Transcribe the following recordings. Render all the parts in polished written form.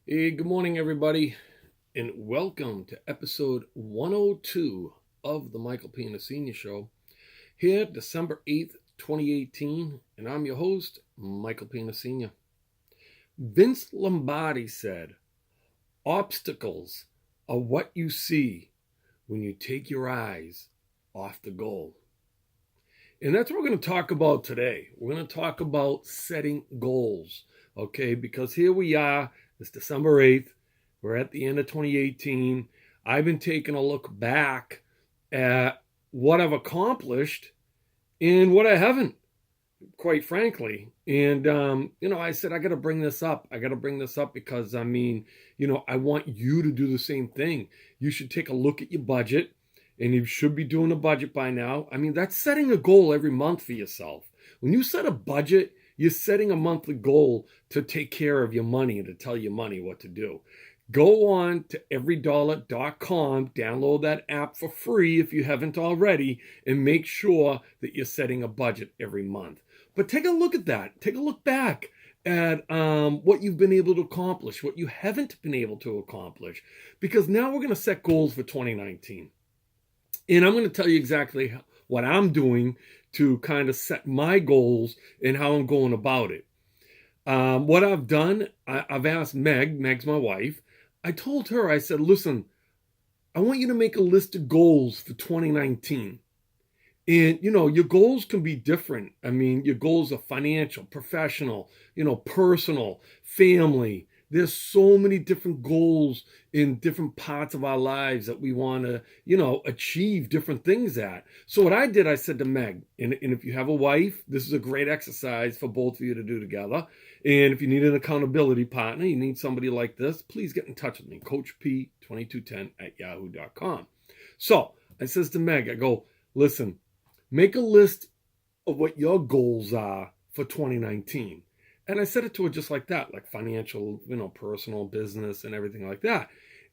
Hey, good morning, everybody, and welcome to episode 102 of the Michael Pina Senior Show. Here, December 8th, 2018, and I'm your host, Michael Pina Sr. Vince Lombardi said, obstacles are what you see when you take your eyes off the goal. And that's what we're going to talk about today. We're going to talk about setting goals, okay? Because here we are, it's December 8th. We're at the end of 2018. I've been taking a look back at what I've accomplished and what I haven't, quite frankly. And, I said, I got to bring this up. I got to bring this up because, I want you to do the same thing. You should take a look at your budget, and you should be doing a budget by now. I mean, that's setting a goal every month for yourself. When you set a budget, you're setting a monthly goal to take care of your money and to tell your money what to do. Go on to everydollar.com, download that app for free if you haven't already, and make sure that you're setting a budget every month. But take a look at that. Take a look back at what you've been able to accomplish, what you haven't been able to accomplish, because now we're going to set goals for 2019. And I'm going to tell you exactly what I'm doing to kind of set my goals and how I'm going about it. What I've done, I've asked Meg's my wife. I told her, I said, listen, I want you to make a list of goals for 2019. And, your goals can be different. I mean, your goals are financial, professional, personal, family. There's so many different goals in different parts of our lives that we want to, achieve different things at. So what I did, I said to Meg, and if you have a wife, this is a great exercise for both of you to do together. And if you need an accountability partner, you need somebody like this, please get in touch with me, coachp2210@yahoo.com. So I says to Meg, I go, listen, make a list of what your goals are for 2019. And I said it to her just like that, like financial, personal, business, and everything like that.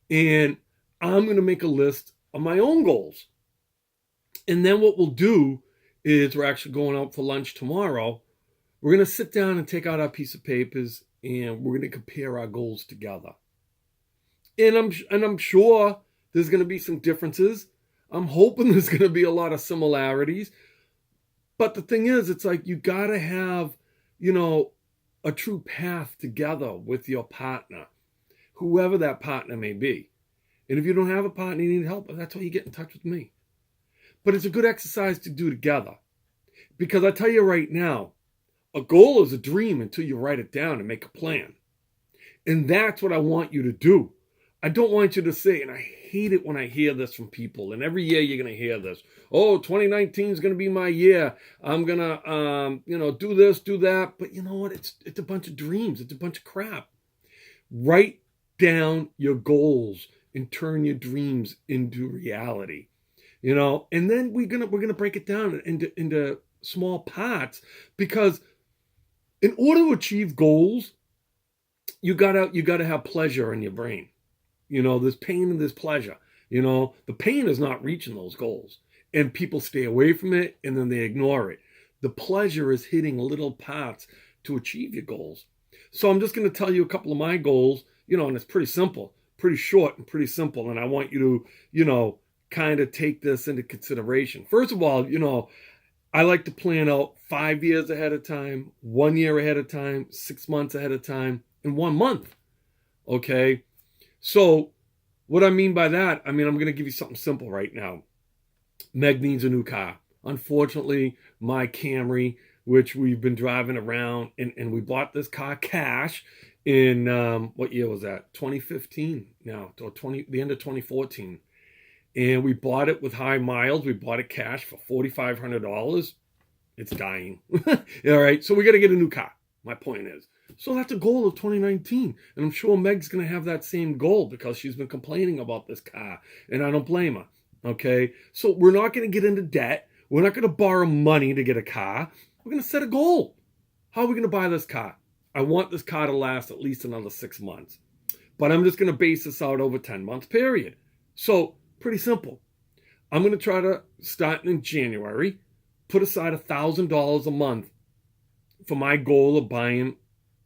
And I'm going to make a list of my own goals. And then what we'll do is we're actually going out for lunch tomorrow. We're going to sit down and take out our piece of papers and we're going to compare our goals together. And I'm sure there's going to be some differences. I'm hoping there's going to be a lot of similarities. But the thing is, it's like you got to have, a true path together with your partner, whoever that partner may be. And if you don't have a partner, you need help, that's why you get in touch with me. But it's a good exercise to do together. Because I tell you right now, a goal is a dream until you write it down and make a plan. And that's what I want you to do. I don't want you to say, and I hate it when I hear this from people, and every year you're going to hear this. Oh, 2019 is going to be my year. I'm going to, do this, do that. But you know what? It's a bunch of dreams. It's a bunch of crap. Write down your goals and turn your dreams into reality. And then we're gonna break it down into small parts, because in order to achieve goals, you gotta have pleasure in your brain. There's pain and there's pleasure. The pain is not reaching those goals, and people stay away from it and then they ignore it. The pleasure is hitting little parts to achieve your goals. So I'm just going to tell you a couple of my goals, and it's pretty simple, pretty short and pretty simple. And I want you to, kind of take this into consideration. First of all, I like to plan out 5 years ahead of time, 1 year ahead of time, 6 months ahead of time, and 1 month. Okay. So what I mean by that, I'm going to give you something simple right now. Meg needs a new car. Unfortunately, my Camry, which we've been driving around, and we bought this car cash in, what year was that? 2015 now, or the end of 2014. And we bought it with high miles. We bought it cash for $4,500. It's dying. All right, so we got to get a new car. My point is. So that's a goal of 2019. And I'm sure Meg's going to have that same goal because she's been complaining about this car. And I don't blame her. Okay. So we're not going to get into debt. We're not going to borrow money to get a car. We're going to set a goal. How are we going to buy this car? I want this car to last at least another 6 months. But I'm just going to base this out over 10-month period. So pretty simple. I'm going to try to start in January, put aside $1,000 a month for my goal of buying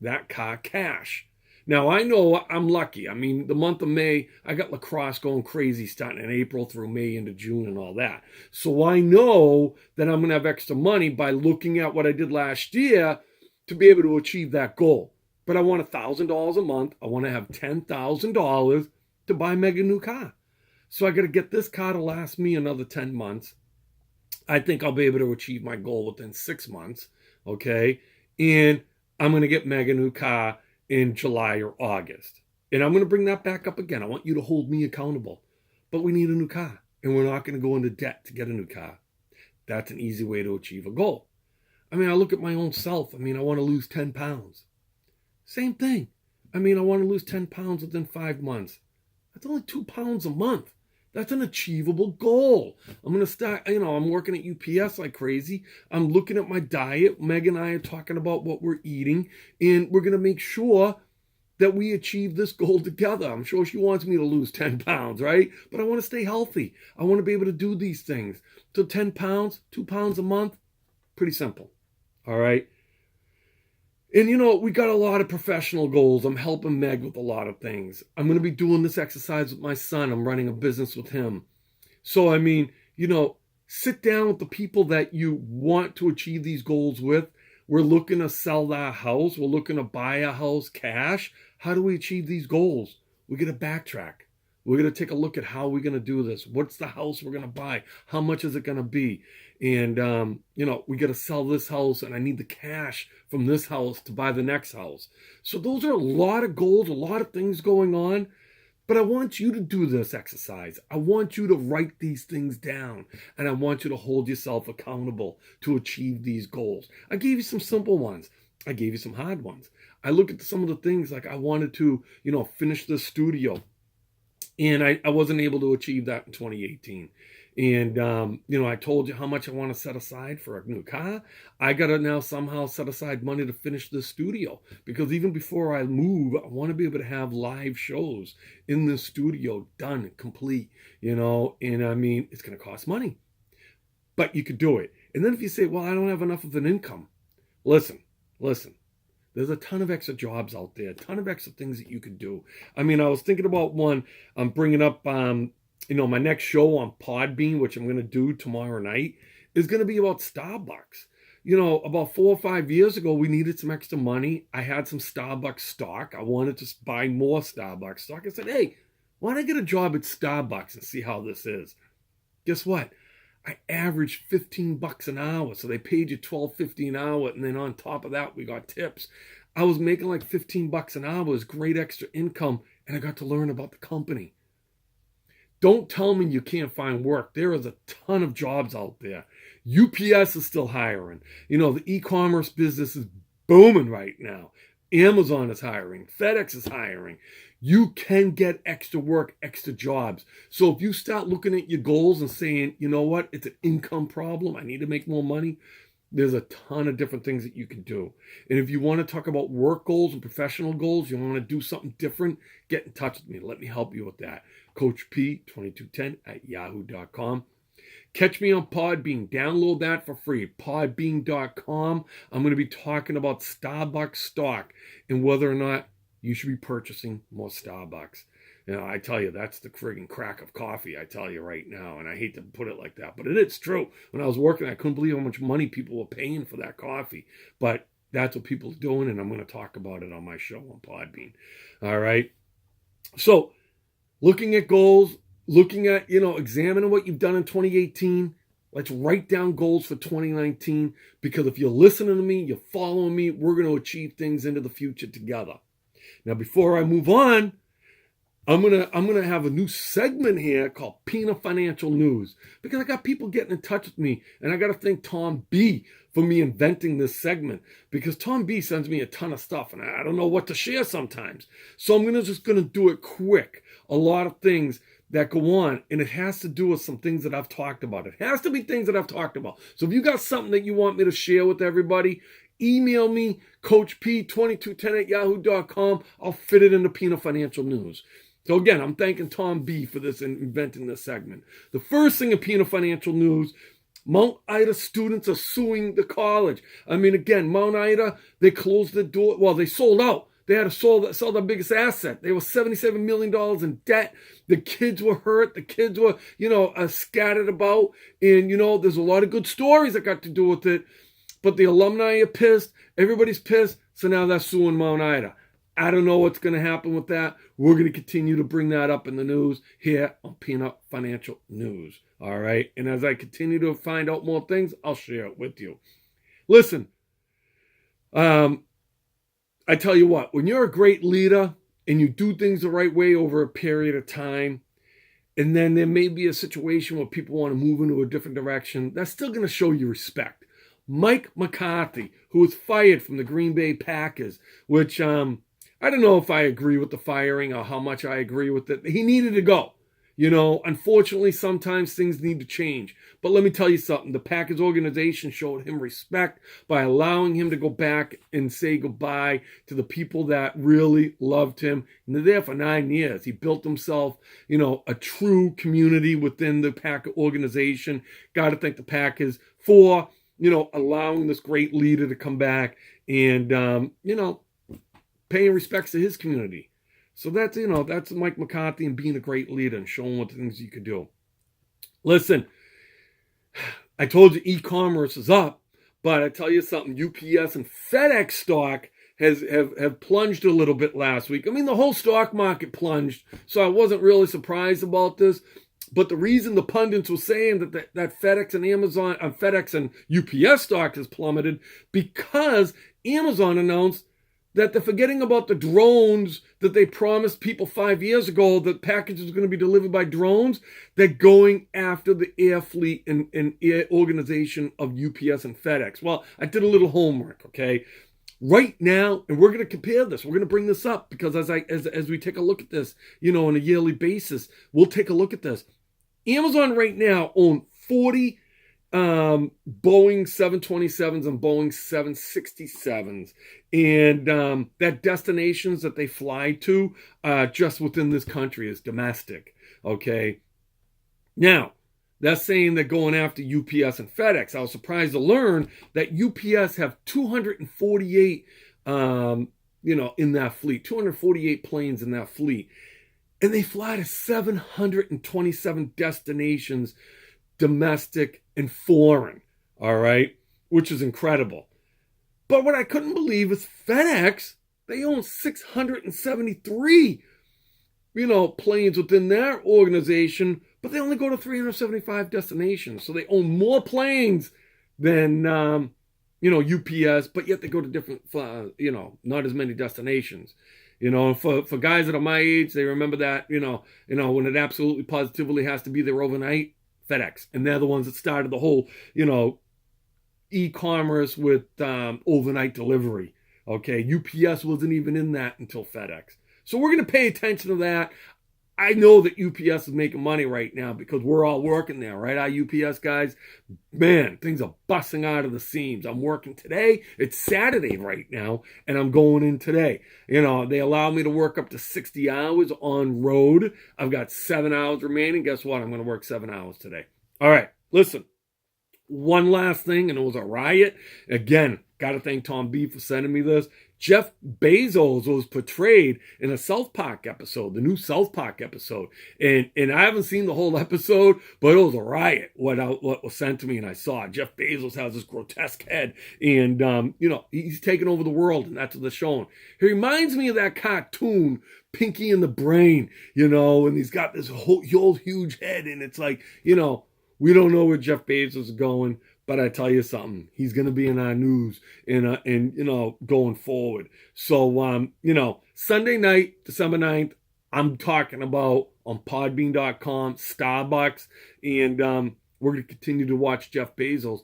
that car cash. Now, I know I'm lucky. I mean, the month of May, I got lacrosse going crazy starting in April through May into June and all that. So I know that I'm going to have extra money by looking at what I did last year to be able to achieve that goal. But I want $1,000 a month. I want to have $10,000 to buy Meg a new car. So I got to get this car to last me another 10 months. I think I'll be able to achieve my goal within 6 months. Okay. And I'm going to get Meg a new car in July or August. And I'm going to bring that back up again. I want you to hold me accountable. But we need a new car. And we're not going to go into debt to get a new car. That's an easy way to achieve a goal. I mean, I look at my own self. I mean, I want to lose 10 pounds. Same thing. I mean, I want to lose 10 pounds within 5 months. That's only 2 pounds a month. That's an achievable goal. I'm going to start, I'm working at UPS like crazy. I'm looking at my diet. Meg and I are talking about what we're eating, and we're going to make sure that we achieve this goal together. I'm sure she wants me to lose 10 pounds, right? But I want to stay healthy. I want to be able to do these things. So 10 pounds, 2 pounds a month, pretty simple. All right. And we got a lot of professional goals. I'm helping Meg with a lot of things. I'm going to be doing this exercise with my son. I'm running a business with him. So, I mean, sit down with the people that you want to achieve these goals with. We're looking to sell that house. We're looking to buy a house cash. How do we achieve these goals? We're going to backtrack. We're going to take a look at how we're going to do this. What's the house we're going to buy? How much is it going to be? And, we got to sell this house, and I need the cash from this house to buy the next house. So those are a lot of goals, a lot of things going on. But I want you to do this exercise. I want you to write these things down, and I want you to hold yourself accountable to achieve these goals. I gave you some simple ones. I gave you some hard ones. I look at some of the things like I wanted to, finish the studio. And I wasn't able to achieve that in 2018. And, I told you how much I want to set aside for a new car. I got to now somehow set aside money to finish this studio. Because even before I move, I want to be able to have live shows in the studio done, complete, and I mean, it's going to cost money. But you could do it. And then if you say, well, I don't have enough of an income. Listen. There's a ton of extra jobs out there, a ton of extra things that you could do. I mean, I was thinking about one. I'm bringing up, my next show on Podbean, which I'm going to do tomorrow night, is going to be about Starbucks. About 4 or 5 years ago, we needed some extra money. I had some Starbucks stock. I wanted to buy more Starbucks stock. I said, hey, why don't I get a job at Starbucks and see how this is? Guess what? I averaged $15 an hour. So they paid you $12.50 an hour. And then on top of that, we got tips. I was making like $15 an hour. It was great extra income. And I got to learn about the company. Don't tell me you can't find work. There is a ton of jobs out there. UPS is still hiring. The e-commerce business is booming right now. Amazon is hiring. FedEx is hiring. You can get extra work, extra jobs. So if you start looking at your goals and saying, you know what, it's an income problem, I need to make more money, there's a ton of different things that you can do. And if you want to talk about work goals and professional goals, you want to do something different, get in touch with me. Let me help you with that. Coach P2210@yahoo.com. Catch me on Podbean. Download that for free. Podbean.com. I'm going to be talking about Starbucks stock and whether or not you should be purchasing more Starbucks. I tell you, that's the friggin' crack of coffee, I tell you right now. And I hate to put it like that, but it's true. When I was working, I couldn't believe how much money people were paying for that coffee. But that's what people are doing, and I'm going to talk about it on my show on Podbean. All right? So, looking at goals, looking at, examining what you've done in 2018. Let's write down goals for 2019, because if you're listening to me, you're following me, we're going to achieve things into the future together. Now, before I move on, I'm gonna have a new segment here called Pina Financial News, because I got people getting in touch with me, and I got to thank Tom B for me inventing this segment, because Tom B sends me a ton of stuff, and I don't know what to share sometimes. So I'm just gonna do it quick. A lot of things that go on, and it has to do with some things that I've talked about. It has to be things that I've talked about. So if you got something that you want me to share with everybody, email me, Coach P2210@yahoo.com. I'll fit it into Pina Financial News. So again, I'm thanking Tom B for this and inventing this segment. The first thing in Pina Financial News, Mount Ida students are suing the college. I mean, again, Mount Ida, they closed the door. Well, they sold out. They had to sell their biggest asset. They were $77 million in debt. The kids were hurt. The kids were, scattered about. And, there's a lot of good stories that got to do with it. But the alumni are pissed. Everybody's pissed. So now they're suing Mount Ida. I don't know what's going to happen with that. We're going to continue to bring that up in the news here on Peanut Financial News. All right. And as I continue to find out more things, I'll share it with you. Listen, I tell you what, when you're a great leader and you do things the right way over a period of time, and then there may be a situation where people want to move into a different direction, that's still going to show you respect. Mike McCarthy, who was fired from the Green Bay Packers, which I don't know if I agree with the firing or how much I agree with it. He needed to go. Unfortunately, sometimes things need to change. But let me tell you something. The Packers organization showed him respect by allowing him to go back and say goodbye to the people that really loved him. And they're there for 9 years. He built himself, a true community within the Packer organization. Got to thank the Packers for, allowing this great leader to come back and, paying respects to his community. So that's Mike McCarthy and being a great leader and showing what things you could do. Listen, I told you e-commerce is up, but I tell you something, UPS and FedEx stock have plunged a little bit last week. I mean, the whole stock market plunged, so I wasn't really surprised about this. But the reason the pundits were saying that FedEx and FedEx and UPS stock has plummeted because Amazon announced that they're forgetting about the drones that they promised people 5 years ago, that packages are going to be delivered by drones. They're going after the air fleet and air organization of UPS and FedEx. Well, I did a little homework, okay? Right now, and we're going to compare this. We're going to bring this up because as we take a look at this, on a yearly basis, we'll take a look at this. Amazon right now owns 40 Boeing 727s and Boeing 767s, and that destinations that they fly to just within this country is domestic. Okay, now that's saying they're going after UPS and FedEx. I was surprised to learn that UPS have 248 in that fleet, 248 planes in that fleet, and they fly to 727 destinations, domestic and foreign, all right, which is incredible. But what I couldn't believe is FedEx, they own 673, planes within their organization, but they only go to 375 destinations. So they own more planes than, UPS, but yet they go to different, not as many destinations. For guys that are my age, they remember that, when it absolutely positively has to be there overnight, FedEx. And they're the ones that started the whole, e-commerce with overnight delivery. Okay, UPS wasn't even in that until FedEx. So we're going to pay attention to that. I know that UPS is making money right now because we're all working there, right? Our UPS guys, man, things are busting out of the seams. I'm working today. It's Saturday right now, and I'm going in today. They allow me to work up to 60 hours on road. I've got 7 hours remaining. Guess what? I'm going to work 7 hours today. All right, listen. One last thing, and it was a riot. Again, got to thank Tom B for sending me this. Jeff Bezos was portrayed in a South Park episode, the new South Park episode. And I haven't seen the whole episode, but it was a riot what was sent to me, and I saw it. Jeff Bezos has this grotesque head, and, he's taking over the world, and that's what they're showing. He reminds me of that cartoon, Pinky and the Brain, and he's got this whole huge head, and it's like, we don't know where Jeff Bezos is going. But I tell you something, he's going to be in our news and going forward. So, Sunday night, December 9th, I'm talking about on podbean.com, Starbucks, and we're going to continue to watch Jeff Bezos.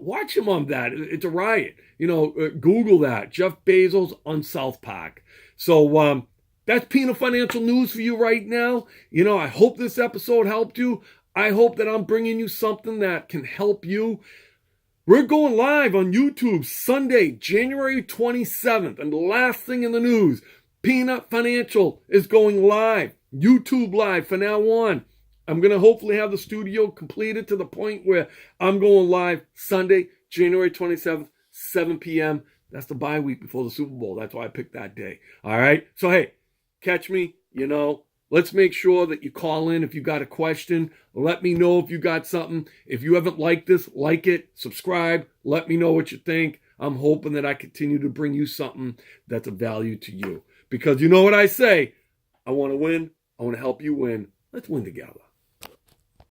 Watch him on that. It's a riot. Google that, Jeff Bezos on South Park. So, that's Peanut Financial News for you right now. I hope this episode helped you. I hope that I'm bringing you something that can help you. We're going live on YouTube Sunday, January 27th. And the last thing in the news, Peanut Financial is going live, YouTube live from now on. I'm going to hopefully have the studio completed to the point where I'm going live Sunday, January 27th, 7 p.m. That's the bye week before the Super Bowl. That's why I picked that day. All right. So, hey, catch me, let's make sure that you call in if you got a question. Let me know if you got something. If you haven't liked this, like it, subscribe. Let me know what you think. I'm hoping that I continue to bring you something that's of value to you. Because you know what I say? I want to win. I want to help you win. Let's win together.